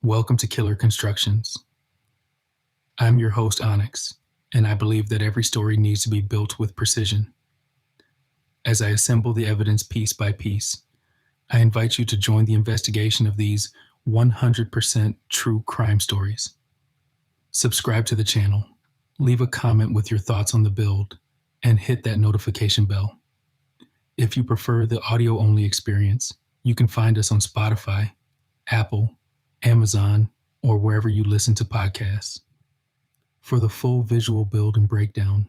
Welcome to Killer Constructions. I'm your host, Onyx, and I believe that every story needs to be built with precision. As I assemble the evidence piece by piece, I invite you to join the investigation of these 100% true crime stories. Subscribe to the channel, leave a comment with your thoughts on the build, and hit that notification bell. If you prefer the audio-only experience, you can find us on Spotify, Apple, Amazon, or wherever you listen to podcasts. For the full visual build and breakdown,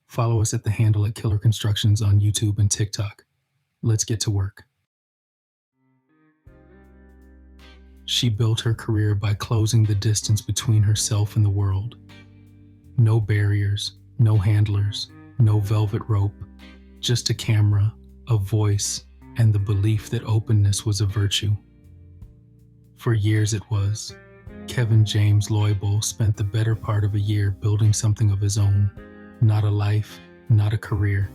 follow us at the handle at Killer Constructions on YouTube and TikTok. Let's get to work. She built her career by closing the distance between herself and the world. No barriers, no handlers, no velvet rope, just a camera, a voice, and the belief that openness was a virtue. For years it was. Kevin James Loyble spent the better part of a year building something of his own, not a life, not a career.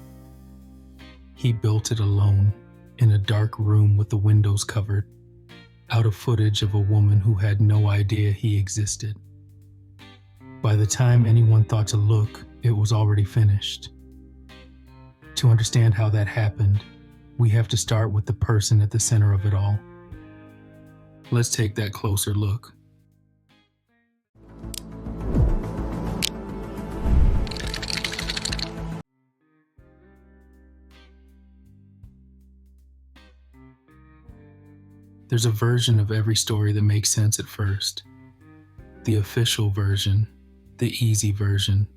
He built it alone, in a dark room with the windows covered, out of footage of a woman who had no idea he existed. By the time anyone thought to look, it was already finished. To understand how that happened, we have to start with the person at the center of it all. Let's take that closer look. There's a version of every story that makes sense at first. The official version, the easy version,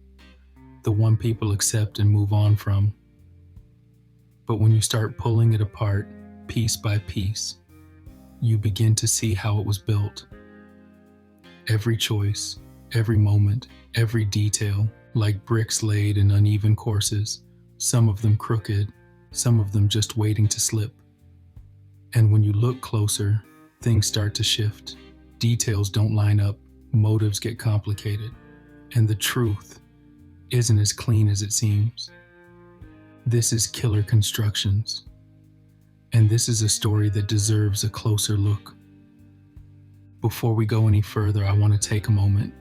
the one people accept and move on from. But when you start pulling it apart, piece by piece, you begin to see how it was built. Every choice, every moment, every detail, like bricks laid in uneven courses, some of them crooked, some of them just waiting to slip. And when you look closer, things start to shift. Details don't line up, motives get complicated, and the truth isn't as clean as it seems. This is Killer Constructions, and this is a story that deserves a closer look. Before we go any further, I want to take a moment.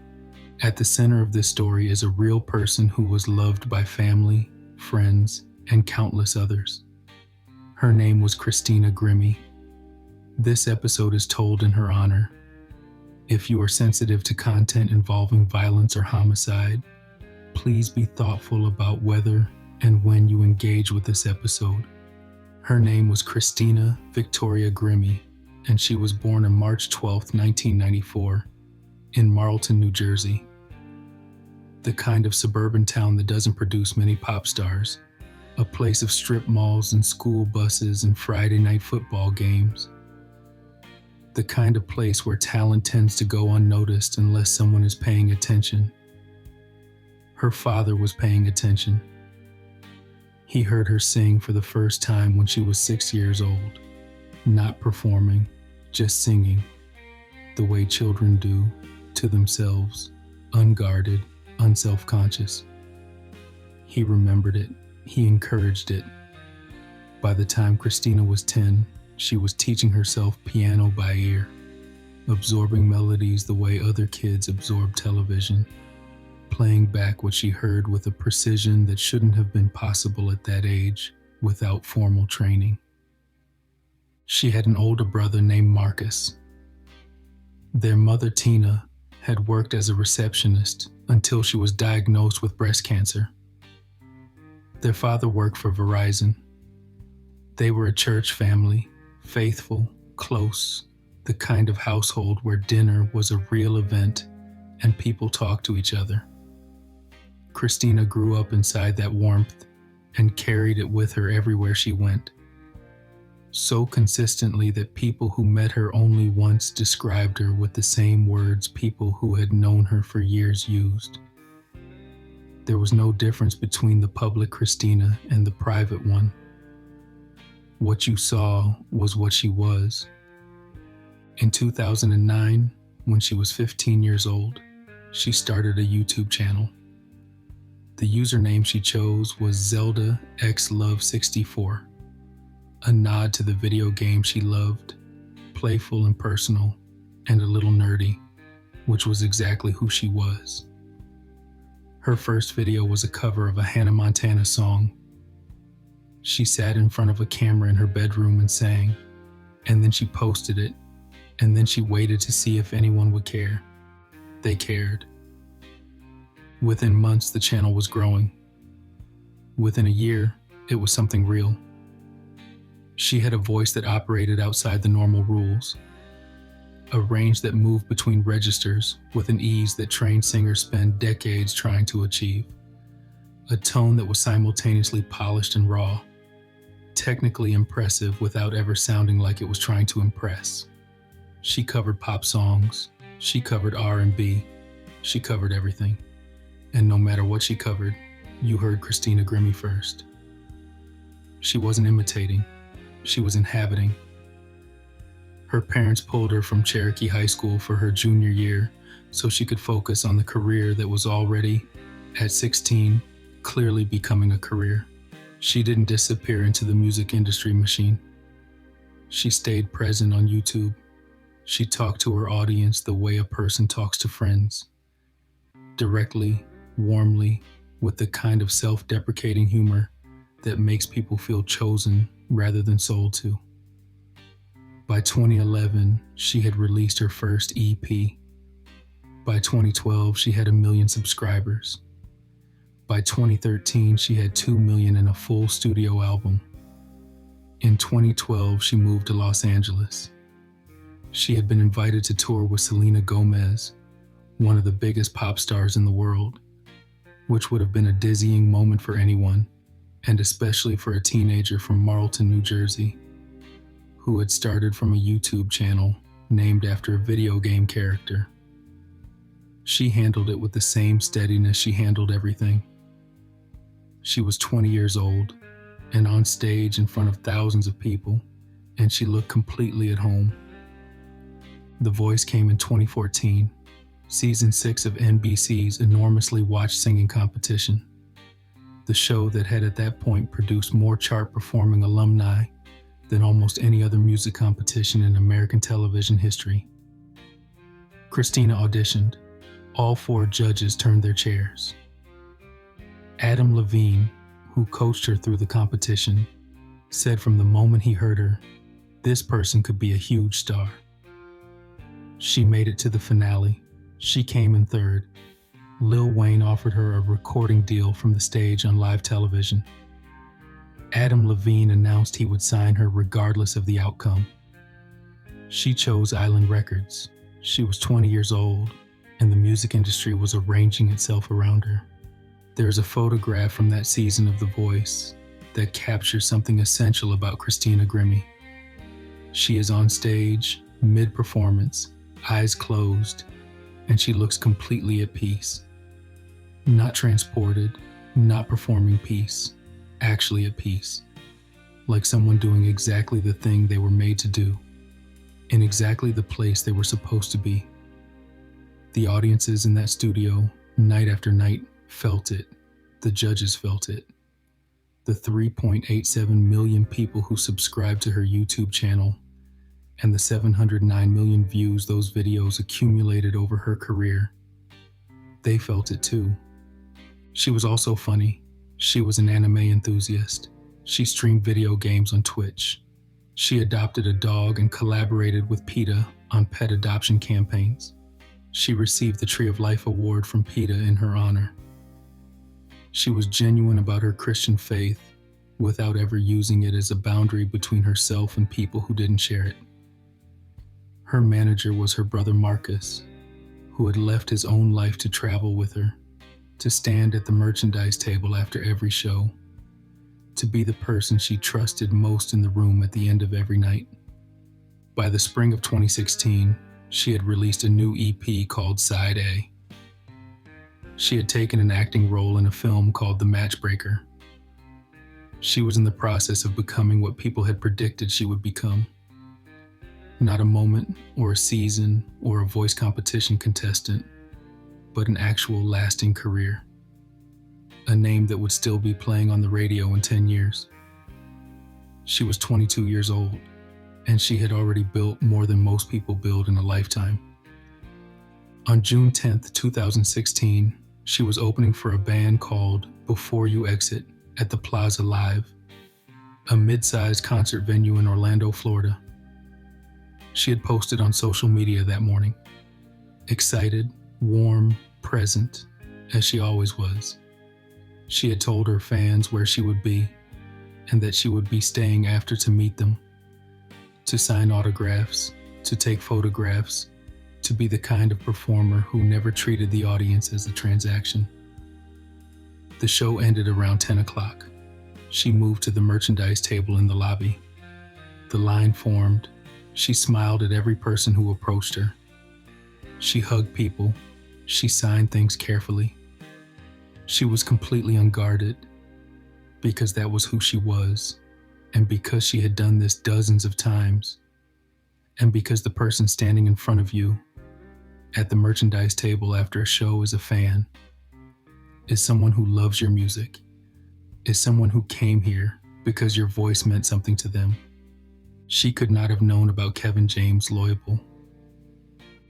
At the center of this story is a real person who was loved by family, friends, and countless others. Her name was Christina Grimmie. This episode is told in her honor. If you are sensitive to content involving violence or homicide, please be thoughtful about whether and when you engage with this episode. Her name was Christina Victoria Grimmie, and she was born on March 12, 1994, in Marlton, New Jersey. The kind of suburban town that doesn't produce many pop stars, a place of strip malls and school buses and Friday night football games. The kind of place where talent tends to go unnoticed unless someone is paying attention. Her father was paying attention. He heard her sing for the first time when she was 6 years old, not performing, just singing, the way children do, to themselves, unguarded, unself-conscious. He remembered it. He encouraged it. By the time Christina was 10, she was teaching herself piano by ear, absorbing melodies the way other kids absorb television, playing back what she heard with a precision that shouldn't have been possible at that age without formal training. She had an older brother named Marcus. Their mother, Tina, had worked as a receptionist until she was diagnosed with breast cancer. Their father worked for Verizon. They were a church family, faithful, close, the kind of household where dinner was a real event and people talked to each other. Christina grew up inside that warmth and carried it with her everywhere she went. So consistently that people who met her only once described her with the same words people who had known her for years used. There was no difference between the public Christina and the private one. What you saw was what she was. In 2009, when she was 15 years old, she started a YouTube channel. The username she chose was Zelda X Love 64, a nod to the video game she loved, playful and personal, and a little nerdy, which was exactly who she was. Her first video was a cover of a Hannah Montana song. She sat in front of a camera in her bedroom and sang, and then she posted it, and then she waited to see if anyone would care. They cared. Within months, the channel was growing. Within a year, it was something real. She had a voice that operated outside the normal rules, a range that moved between registers with an ease that trained singers spend decades trying to achieve, a tone that was simultaneously polished and raw, technically impressive without ever sounding like it was trying to impress. She covered pop songs, she covered R&B, she covered everything. And no matter what she covered, you heard Christina Grimmie first. She wasn't imitating, she was inhabiting. Her parents pulled her from Cherokee High School for her junior year so she could focus on the career that was already, at 16, clearly becoming a career. She didn't disappear into the music industry machine. She stayed present on YouTube. She talked to her audience the way a person talks to friends. Directly, warmly, with the kind of self-deprecating humor that makes people feel chosen rather than sold to. By 2011, she had released her first EP. By 2012, she had 1 million subscribers. By 2013, she had 2 million in a full studio album. In 2012, she moved to Los Angeles. She had been invited to tour with Selena Gomez, one of the biggest pop stars in the world, which would have been a dizzying moment for anyone, and especially for a teenager from Marlton, New Jersey, who had started from a YouTube channel named after a video game character. She handled it with the same steadiness she handled everything. She was 20 years old and on stage in front of thousands of people, and she looked completely at home. The Voice came in 2014, season 6 of NBC's enormously watched singing competition, the show that had at that point produced more chart-performing alumni than almost any other music competition in American television history. Christina auditioned. All 4 judges turned their chairs. Adam Levine, who coached her through the competition, said from the moment he heard her, this person could be a huge star. She made it to the finale. She came in 3rd. Lil Wayne offered her a recording deal from the stage on live television. Adam Levine announced he would sign her regardless of the outcome. She chose Island Records. She was 20 years old, and the music industry was arranging itself around her. There's a photograph from that season of The Voice that captures something essential about Christina Grimmie. She is on stage, mid-performance, eyes closed, and she looks completely at peace. Not transported, not performing peace, actually at peace. Like someone doing exactly the thing they were made to do, in exactly the place they were supposed to be. The audiences in that studio, night after night, felt it. The judges felt it. The 3.87 million people who subscribed to her YouTube channel and the 709 million views those videos accumulated over her career, they felt it too. She was also funny. She was an anime enthusiast. She streamed video games on Twitch. She adopted a dog and collaborated with PETA on pet adoption campaigns. She received the Tree of Life Award from PETA in her honor. She was genuine about her Christian faith without ever using it as a boundary between herself and people who didn't share it. Her manager was her brother Marcus, who had left his own life to travel with her, to stand at the merchandise table after every show, to be the person she trusted most in the room at the end of every night. By the spring of 2016, she had released a new EP called Side A. She had taken an acting role in a film called The Matchbreaker. She was in the process of becoming what people had predicted she would become. Not a moment or a season or a voice competition contestant, but an actual lasting career. A name that would still be playing on the radio in 10 years. She was 22 years old. and she had already built more than most people build in a lifetime. On June 10th, 2016, she was opening for a band called Before You Exit at the Plaza Live, a mid-sized concert venue in Orlando, Florida. She had posted on social media that morning, excited, warm, present, as she always was. She had told her fans where she would be and that she would be staying after to meet them, to sign autographs, to take photographs, to be the kind of performer who never treated the audience as a transaction. The show ended around 10 o'clock. She moved to the merchandise table in the lobby. The line formed. She smiled at every person who approached her. She hugged people. She signed things carefully. She was completely unguarded because that was who she was, and because she had done this dozens of times, and because the person standing in front of you at the merchandise table after a show is a fan, is someone who loves your music, is someone who came here because your voice meant something to them. She could not have known about Kevin James Loibl.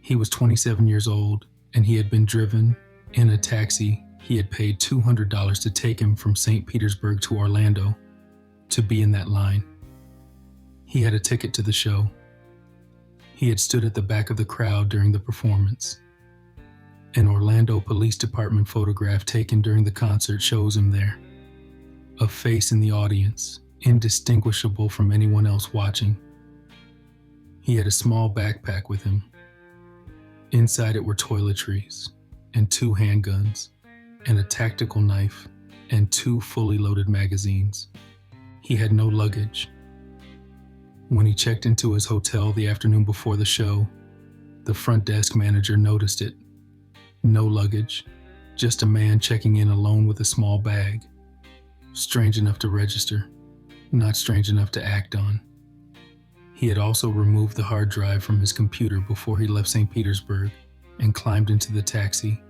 He was 27 years old, and he had been driven in a taxi. He had paid $200 to take him from St. Petersburg to Orlando to be in that line. He had a ticket to the show. He had stood at the back of the crowd during the performance. An Orlando Police Department photograph taken during the concert shows him there, a face in the audience, indistinguishable from anyone else watching. He had a small backpack with him. Inside it were toiletries and 2 handguns and a tactical knife and 2 fully loaded magazines. He had no luggage. When he checked into his hotel the afternoon before the show, the front desk manager noticed it. No luggage, just a man checking in alone with a small bag. Strange enough to register, not strange enough to act on. He had also removed the hard drive from his computer before he left St. Petersburg and climbed into the taxi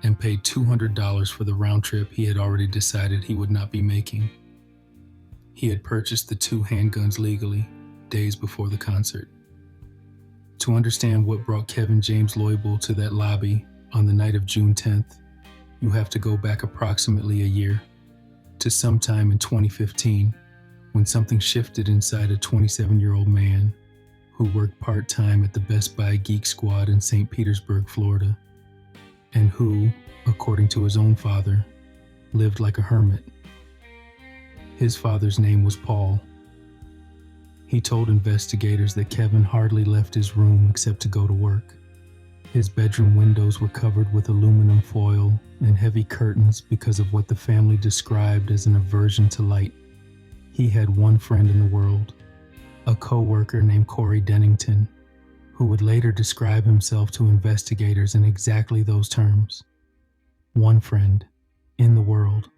and paid $200 for the round trip he had already decided he would not be making. He had purchased the 2 handguns legally, days before the concert. To understand what brought Kevin James Loibl to that lobby on the night of June 10th, you have to go back approximately a year, to sometime in 2015, when something shifted inside a 27-year-old man who worked part-time at the Best Buy Geek Squad in St. Petersburg, Florida, and who, according to his own father, lived like a hermit. His father's name was Paul. He told investigators that Kevin hardly left his room except to go to work. His bedroom windows were covered with aluminum foil and heavy curtains because of what the family described as an aversion to light. He had one friend in the world, a co-worker named Corey Dennington, who would later describe himself to investigators in exactly those terms. One friend in the world.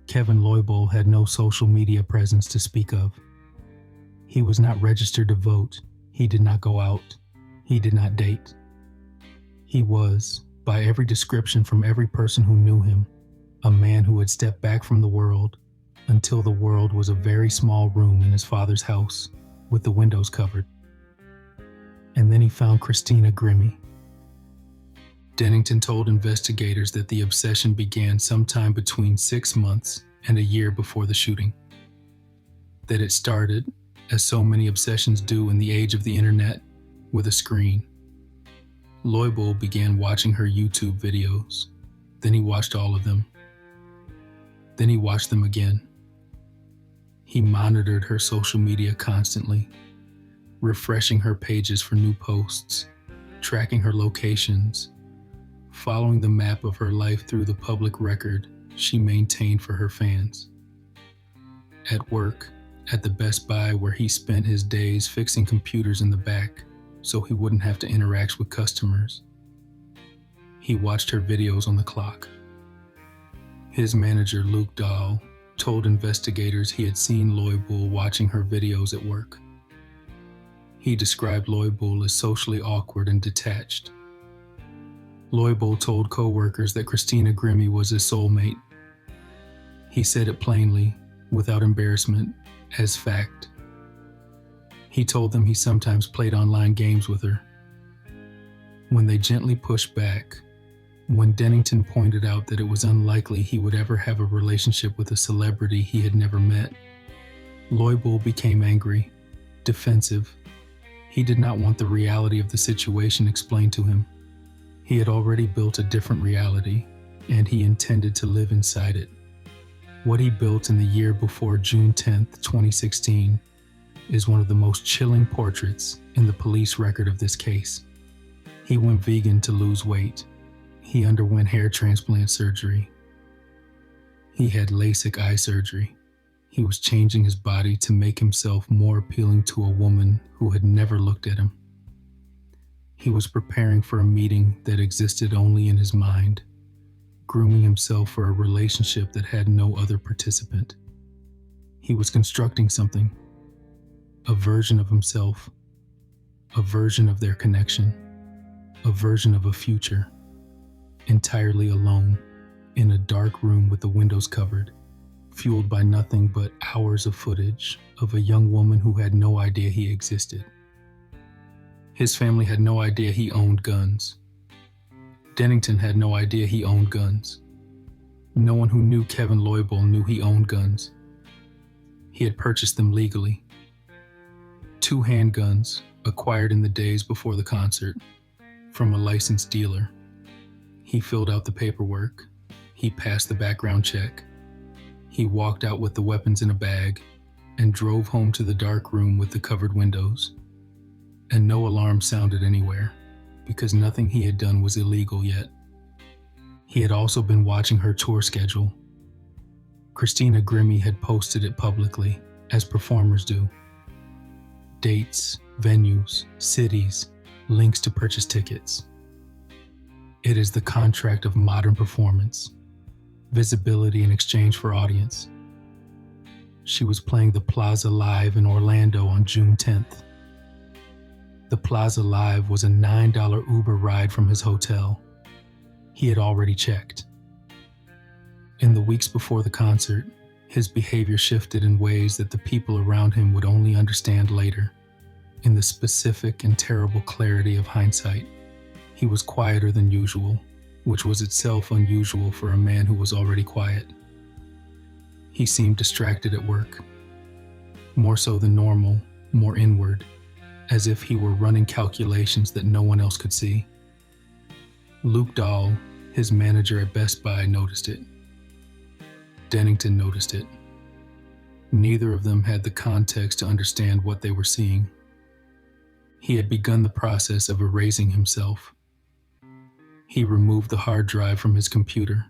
Kevin Loibl had no social media presence to speak of. He was not registered to vote. He did not go out. He did not date. He was, by every description from every person who knew him, a man who had stepped back from the world until the world was a very small room in his father's house with the windows covered. And then he found Christina Grimmie. Dennington told investigators that the obsession began sometime between 6 months and a year before the shooting. That it started, as so many obsessions do in the age of the internet, with a screen. Loibl began watching her YouTube videos. Then he watched all of them. Then he watched them again. He monitored her social media constantly, refreshing her pages for new posts, tracking her locations, following the map of her life through the public record she maintained for her fans. At work, at the Best Buy where he spent his days fixing computers in the back so he wouldn't have to interact with customers, he watched her videos on the clock. His manager, Luke Dahl, told investigators he had seen Loibl watching her videos at work. He described Loibl as socially awkward and detached. Loibl told co-workers that Christina Grimmie was his soulmate. He said it plainly, without embarrassment, as fact. He told them he sometimes played online games with her. When they gently pushed back, when Dennington pointed out that it was unlikely he would ever have a relationship with a celebrity he had never met, Loibel became angry, defensive. He did not want the reality of the situation explained to him. He had already built a different reality, and he intended to live inside it. What he built in the year before June 10th, 2016, is one of the most chilling portraits in the police record of this case. He went vegan to lose weight. He underwent hair transplant surgery. He had LASIK eye surgery. He was changing his body to make himself more appealing to a woman who had never looked at him. He was preparing for a meeting that existed only in his mind, grooming himself for a relationship that had no other participant. He was constructing something, a version of himself, a version of their connection, a version of a future, entirely alone, in a dark room with the windows covered, fueled by nothing but hours of footage of a young woman who had no idea he existed. His family had no idea he owned guns. Dennington had no idea he owned guns. No one who knew Kevin Loibel knew he owned guns. He had purchased them legally. 2 handguns acquired in the days before the concert from a licensed dealer. He filled out the paperwork. He passed the background check. He walked out with the weapons in a bag and drove home to the dark room with the covered windows. And no alarm sounded anywhere, because nothing he had done was illegal yet. He had also been watching her tour schedule. Christina Grimmie had posted it publicly, as performers do. Dates, venues, cities, links to purchase tickets. It is the contract of modern performance, visibility in exchange for audience. She was playing the Plaza Live in Orlando on June 10th. The Plaza Live was a $9 Uber ride from his hotel. He had already checked. In the weeks before the concert, his behavior shifted in ways that the people around him would only understand later. In the specific and terrible clarity of hindsight, he was quieter than usual, which was itself unusual for a man who was already quiet. He seemed distracted at work, more so than normal, more inward, as if he were running calculations that no one else could see. Luke Dahl, his manager at Best Buy, noticed it. Dennington noticed it. Neither of them had the context to understand what they were seeing. He had begun the process of erasing himself. He removed the hard drive from his computer.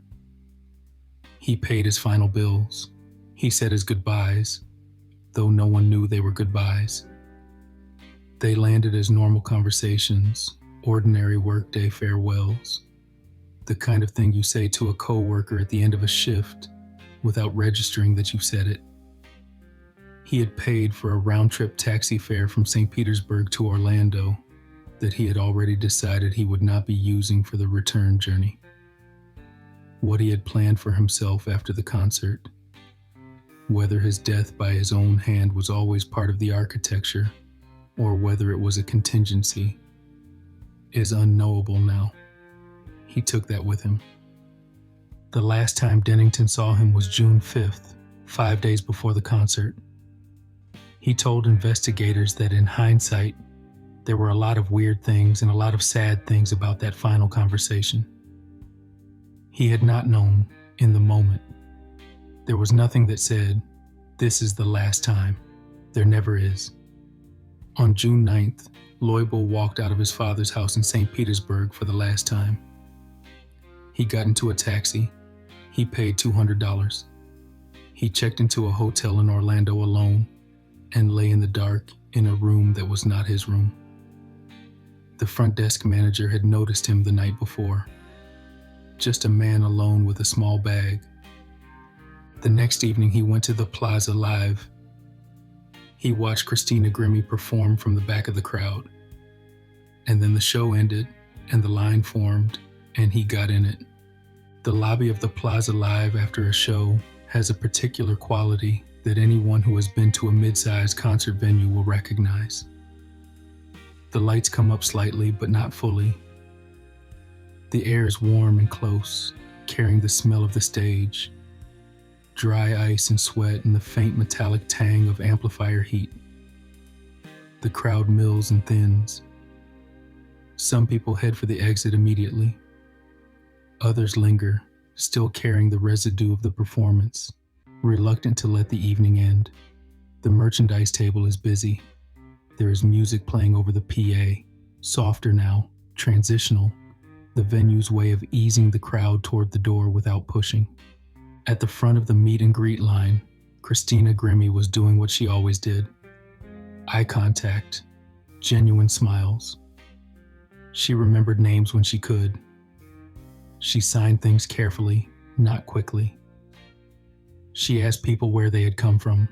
He paid his final bills. He said his goodbyes, though no one knew they were goodbyes. They landed as normal conversations, ordinary workday farewells, the kind of thing you say to a coworker at the end of a shift without registering that you said it. He had paid for a round-trip taxi fare from St. Petersburg to Orlando that he had already decided he would not be using for the return journey. What he had planned for himself after the concert, whether his death by his own hand was always part of the architecture, or whether it was a contingency, is unknowable now. He took that with him. The last time Dennington saw him was June 5th, 5 days before the concert. He told investigators that in hindsight, there were a lot of weird things and a lot of sad things about that final conversation. He had not known in the moment. There was nothing that said, "This is the last time." There never is. On June 9th, Loibel walked out of his father's house in St. Petersburg for the last time. He got into a taxi. He paid $200. He checked into a hotel in Orlando alone and lay in the dark in a room that was not his room. The front desk manager had noticed him the night before. Just a man alone with a small bag. The next evening, he went to the Plaza Live. He watched Christina Grimmie perform from the back of the crowd. And then the show ended, and the line formed, and he got in it. The lobby of the Plaza Live after a show has a particular quality that anyone who has been to a mid-sized concert venue will recognize. The lights come up slightly, but not fully. The air is warm and close, carrying the smell of the stage, dry ice and sweat and the faint metallic tang of amplifier heat. The crowd mills and thins. Some people head for the exit immediately. Others linger, still carrying the residue of the performance, reluctant to let the evening end. The merchandise table is busy. There is music playing over the PA, softer now, transitional, the venue's way of easing the crowd toward the door without pushing. At the front of the meet and greet line, Christina Grimmie was doing what she always did. Eye contact, genuine smiles. She remembered names when she could. She signed things carefully, not quickly. She asked people where they had come from.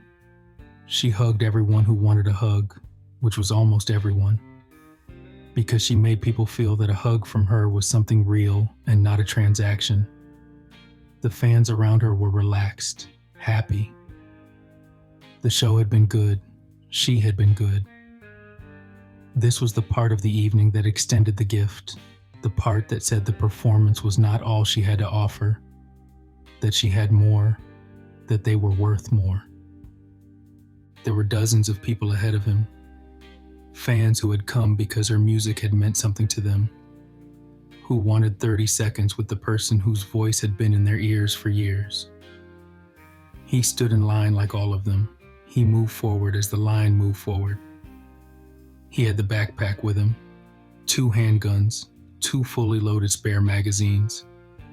She hugged everyone who wanted a hug, which was almost everyone, because she made people feel that a hug from her was something real and not a transaction. The fans around her were relaxed, happy. The show had been good. She had been good. This was the part of the evening that extended the gift, the part that said the performance was not all she had to offer, that she had more, that they were worth more. There were dozens of people ahead of him, fans who had come because her music had meant something to them, who wanted 30 seconds with the person whose voice had been in their ears for years. He stood in line like all of them. He moved forward as the line moved forward. He had the backpack with him, 2 handguns, 2 fully loaded spare magazines,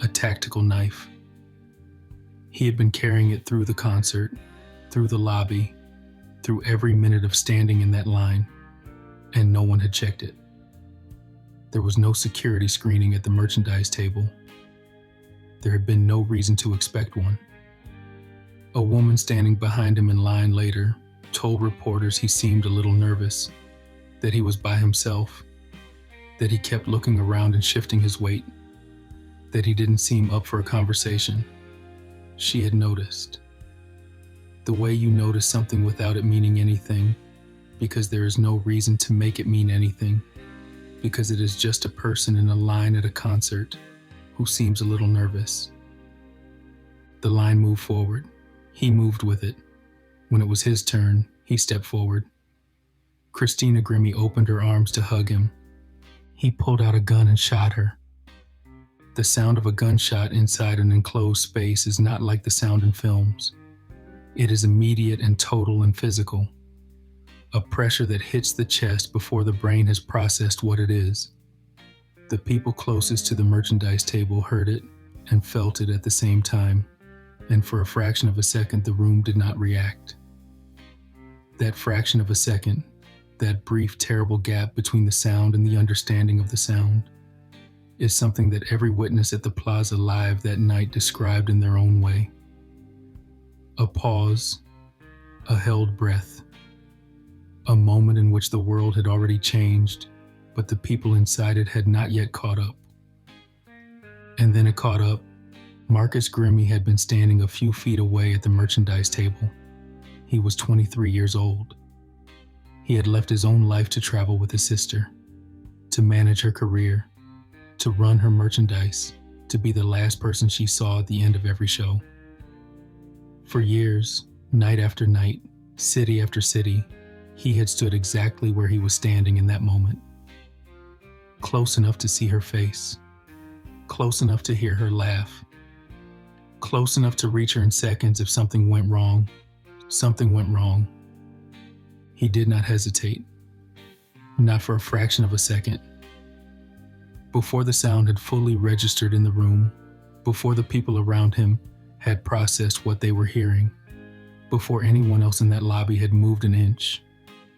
a tactical knife. He had been carrying it through the concert, through the lobby, through every minute of standing in that line, and no one had checked it. There was no security screening at the merchandise table. There had been no reason to expect one. A woman standing behind him in line later told reporters he seemed a little nervous, that he was by himself, that he kept looking around and shifting his weight, that he didn't seem up for a conversation. She had noticed. The way you notice something without it meaning anything, because there is no reason to make it mean anything, because it is just a person in a line at a concert who seems a little nervous. The line moved forward. He moved with it. When it was his turn, he stepped forward. Christina Grimmie opened her arms to hug him. He pulled out a gun and shot her. The sound of a gunshot inside an enclosed space is not like the sound in films. It is immediate and total and physical. A pressure that hits the chest before the brain has processed what it is. The people closest to the merchandise table heard it and felt it at the same time, and for a fraction of a second the room did not react. That fraction of a second, that brief, terrible gap between the sound and the understanding of the sound, is something that every witness at the Plaza Live that night described in their own way. A pause, a held breath, a moment in which the world had already changed, but the people inside it had not yet caught up. And then it caught up. Marcus Grimmie had been standing a few feet away at the merchandise table. He was 23 years old. He had left his own life to travel with his sister, to manage her career, to run her merchandise, to be the last person she saw at the end of every show. For years, night after night, city after city, he had stood exactly where he was standing in that moment. Close enough to see her face, close enough to hear her laugh, close enough to reach her in seconds if something went wrong. Something went wrong. He did not hesitate, not for a fraction of a second. Before the sound had fully registered in the room, before the people around him had processed what they were hearing, before anyone else in that lobby had moved an inch,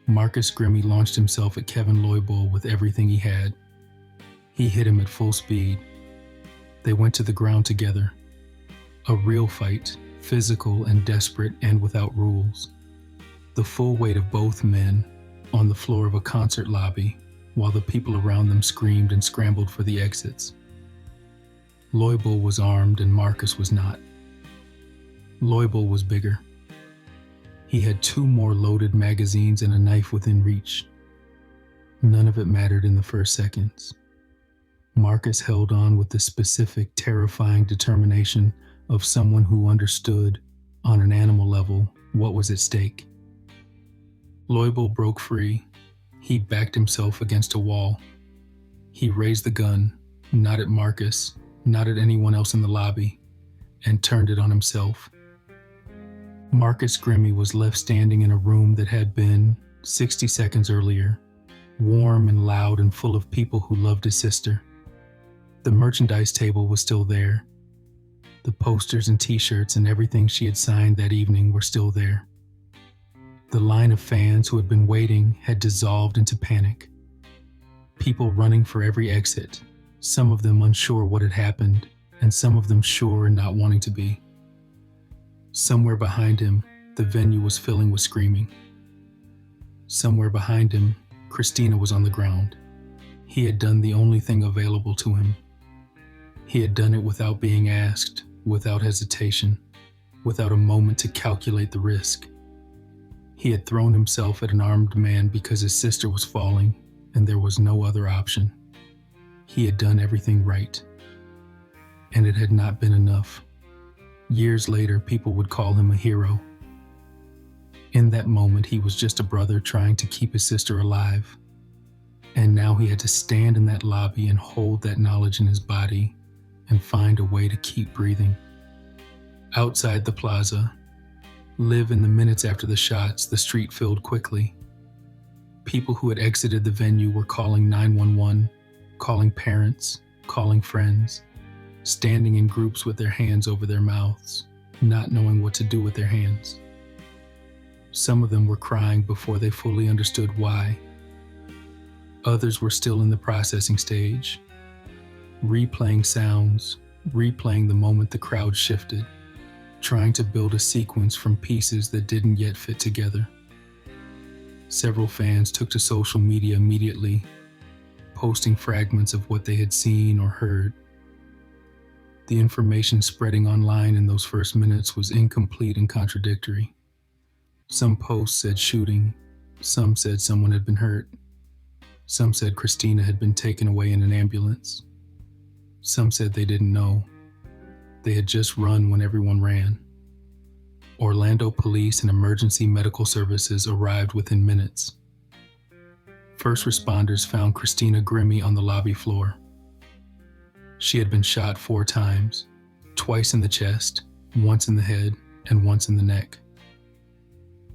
Marcus Grimmie launched himself at Kevin Loibol with everything he had. He hit him at full speed. They went to the ground together. A real fight, physical and desperate and without rules. The full weight of both men on the floor of a concert lobby while the people around them screamed and scrambled for the exits. Loibol was armed and Marcus was not. Loibol was bigger. He had 2 more loaded magazines and a knife within reach. None of it mattered in the first seconds. Marcus held on with the specific, terrifying determination of someone who understood, on an animal level, what was at stake. Loibel broke free. He backed himself against a wall. He raised the gun, not at Marcus, not at anyone else in the lobby, and turned it on himself. Marcus Grimmie was left standing in a room that had been, 60 seconds earlier, warm and loud and full of people who loved his sister. The merchandise table was still there. The posters and t-shirts and everything she had signed that evening were still there. The line of fans who had been waiting had dissolved into panic. People running for every exit, some of them unsure what had happened, and some of them sure and not wanting to be. Somewhere behind him, the venue was filling with screaming. Somewhere behind him, Christina was on the ground. He had done the only thing available to him. He had done it without being asked, without hesitation, without a moment to calculate the risk. He had thrown himself at an armed man because his sister was falling, and there was no other option. He had done everything right. And it had not been enough. Years later, people would call him a hero. In that moment, he was just a brother trying to keep his sister alive. And now he had to stand in that lobby and hold that knowledge in his body and find a way to keep breathing. Outside the plaza, live in the minutes after the shots, the street filled quickly. People who had exited the venue were calling 911, calling parents, calling friends, standing in groups with their hands over their mouths, not knowing what to do with their hands. Some of them were crying before they fully understood why. Others were still in the processing stage, replaying sounds, replaying the moment the crowd shifted, trying to build a sequence from pieces that didn't yet fit together. Several fans took to social media immediately, posting fragments of what they had seen or heard. The information spreading online in those first minutes was incomplete and contradictory. Some posts said shooting, some said someone had been hurt, some said Christina had been taken away in an ambulance. Some said they didn't know. They had just run when everyone ran. Orlando police and emergency medical services arrived within minutes. First responders found Christina Grimmie on the lobby floor. She had been shot 4 times, twice in the chest, once in the head, and once in the neck.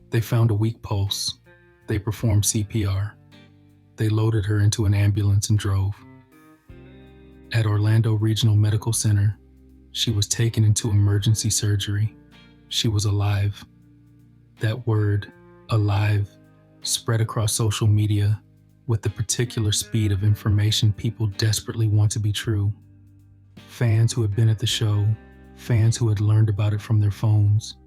They found a weak pulse. They performed CPR. They loaded her into an ambulance and drove. At Orlando Regional Medical Center, she was taken into emergency surgery. She was alive. That word, alive, spread across social media with the particular speed of information people desperately want to be true. Fans who had been at the show, fans who had learned about it from their phones,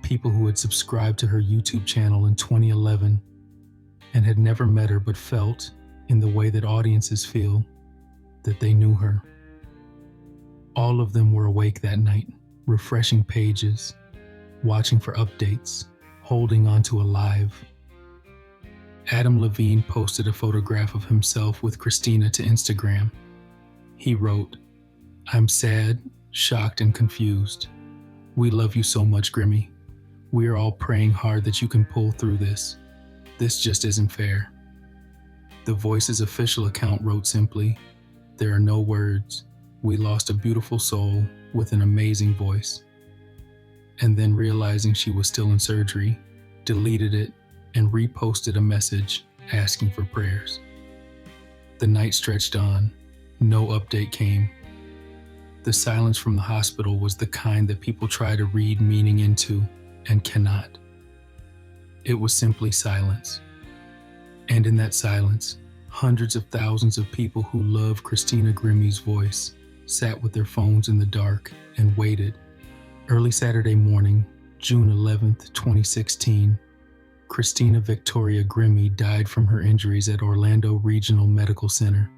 people who had subscribed to her YouTube channel in 2011 and had never met her but felt, in the way that audiences feel, that they knew her. All of them were awake that night, refreshing pages, watching for updates, holding on to alive. Adam Levine posted a photograph of himself with Christina to Instagram. He wrote, "I'm sad, shocked, and confused. We love you so much, Grimmie. We are all praying hard that you can pull through this. This just isn't fair." The Voice's official account wrote simply, "There are no words. We lost a beautiful soul with an amazing voice." And then, realizing she was still in surgery, deleted it and reposted a message asking for prayers. The night stretched on. No update came. The silence from the hospital was the kind that people try to read meaning into and cannot. It was simply silence. And in that silence, hundreds of thousands of people who love Christina Grimmie's voice sat with their phones in the dark and waited. Early Saturday morning, June 11th, 2016, Christina Victoria Grimmie died from her injuries at Orlando Regional Medical Center.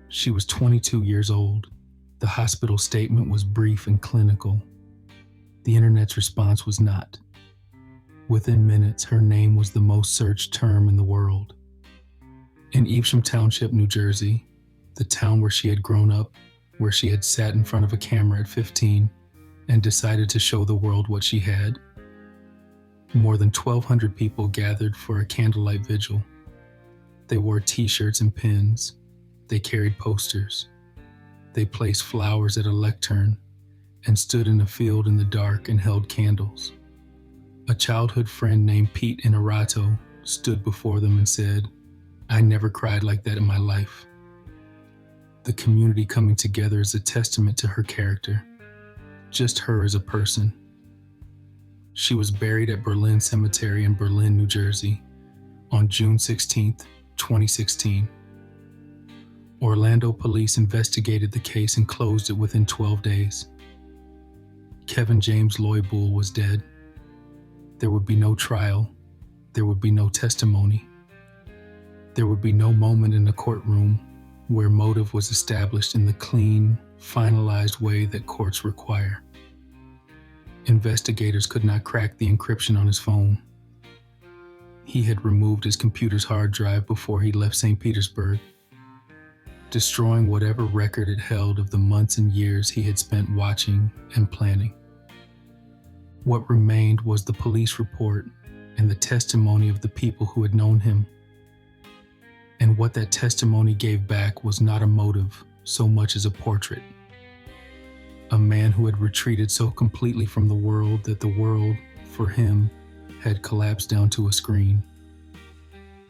She was 22 years old. The hospital statement was brief and clinical. The internet's response was not. Within minutes, her name was the most searched term in the world. In Evesham Township, New Jersey, the town where she had grown up, where she had sat in front of a camera at 15 and decided to show the world what she had, more than 1,200 people gathered for a candlelight vigil. They wore t-shirts and pins. They carried posters. They placed flowers at a lectern and stood in a field in the dark and held candles. A childhood friend named Pete Inarato stood before them and said, "I never cried like that in my life." The community coming together is a testament to her character, just her as a person. She was buried at Berlin Cemetery in Berlin, New Jersey, on June 16, 2016. Orlando police investigated the case and closed it within 12 days. Kevin James Loybull was dead. There would be no trial. There would be no testimony. There would be no moment in the courtroom where motive was established in the clean, finalized way that courts require. Investigators could not crack the encryption on his phone. He had removed his computer's hard drive before he left St. Petersburg, destroying whatever record it held of the months and years he had spent watching and planning. What remained was the police report and the testimony of the people who had known him. And what that testimony gave back was not a motive so much as a portrait. A man who had retreated so completely from the world that the world, for him, had collapsed down to a screen.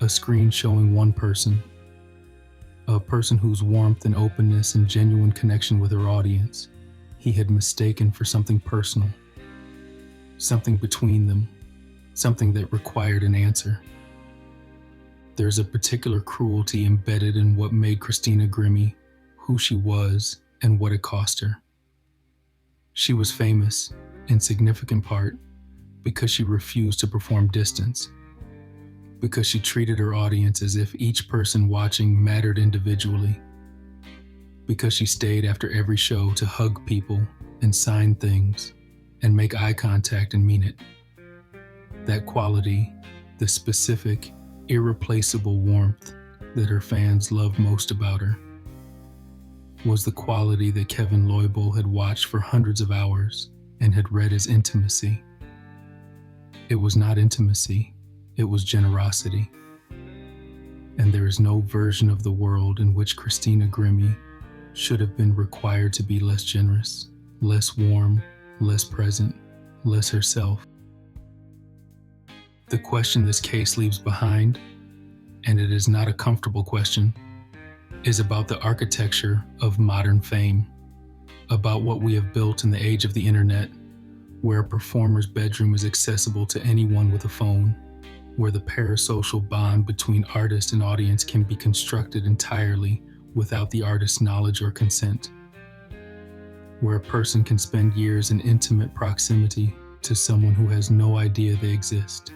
A screen showing one person. A person whose warmth and openness and genuine connection with her audience he had mistaken for something personal. Something between them, something that required an answer. There's a particular cruelty embedded in what made Christina Grimmie who she was and what it cost her. She was famous, in significant part, because she refused to perform distance, because she treated her audience as if each person watching mattered individually, because she stayed after every show to hug people and sign things and make eye contact and mean it. That quality, the specific, irreplaceable warmth that her fans loved most about her, was the quality that Kevin Loybull had watched for hundreds of hours and had read as intimacy. It was not intimacy, it was generosity. And there is no version of the world in which Christina Grimmie should have been required to be less generous, less warm, less present, less herself. The question this case leaves behind, and it is not a comfortable question, is about the architecture of modern fame, about what we have built in the age of the internet, where a performer's bedroom is accessible to anyone with a phone, where the parasocial bond between artist and audience can be constructed entirely without the artist's knowledge or consent, where a person can spend years in intimate proximity to someone who has no idea they exist.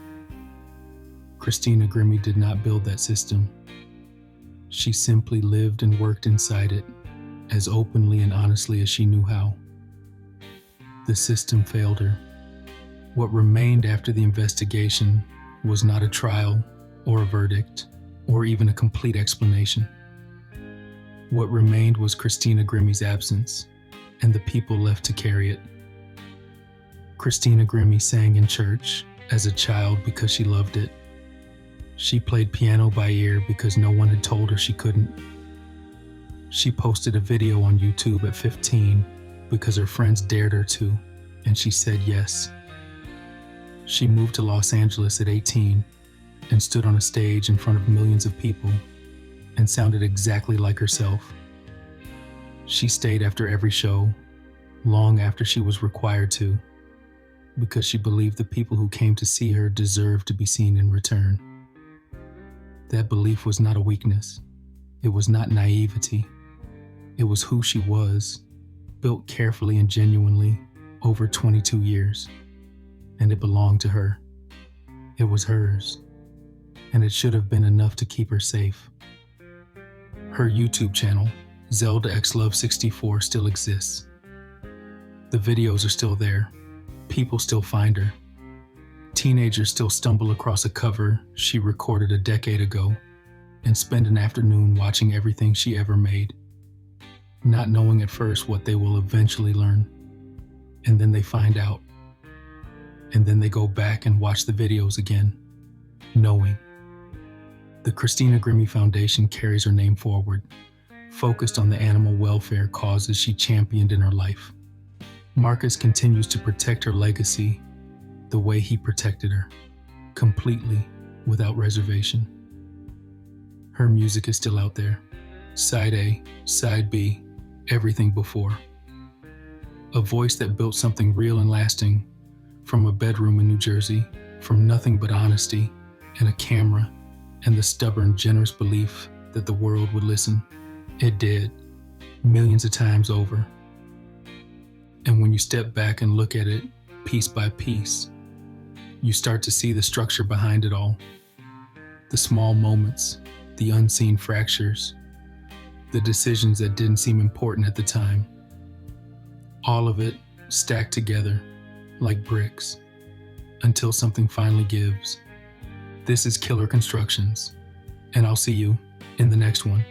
Christina Grimmie did not build that system. She simply lived and worked inside it, as openly and honestly as she knew how. The system failed her. What remained after the investigation was not a trial or a verdict or even a complete explanation. What remained was Christina Grimmie's absence and the people left to carry it. Christina Grimmie sang in church as a child because she loved it. She played piano by ear because no one had told her she couldn't. She posted a video on YouTube at 15 because her friends dared her to, and she said yes. She moved to Los Angeles at 18 and stood on a stage in front of millions of people and sounded exactly like herself. She stayed after every show, long after she was required to, because she believed the people who came to see her deserved to be seen in return. That belief was not a weakness. It was not naivety. It was who she was, built carefully and genuinely over 22 years. And it belonged to her. It was hers. And it should have been enough to keep her safe. Her YouTube channel, Zelda X Love 64, still exists. The videos are still there. People still find her. Teenagers still stumble across a cover she recorded a decade ago and spend an afternoon watching everything she ever made, not knowing at first what they will eventually learn. And then they find out. And then they go back and watch the videos again, knowing. The Christina Grimmie Foundation carries her name forward, focused on the animal welfare causes she championed in her life. Marcus continues to protect her legacy the way he protected her, completely, without reservation. Her music is still out there, side A, side B, everything before. A voice that built something real and lasting from a bedroom in New Jersey, from nothing but honesty and a camera and the stubborn, generous belief that the world would listen. It did, millions of times over. And when you step back and look at it piece by piece, you start to see the structure behind it all. The small moments, the unseen fractures, the decisions that didn't seem important at the time. All of it stacked together like bricks until something finally gives. This is Killer Constructions, and I'll see you in the next one.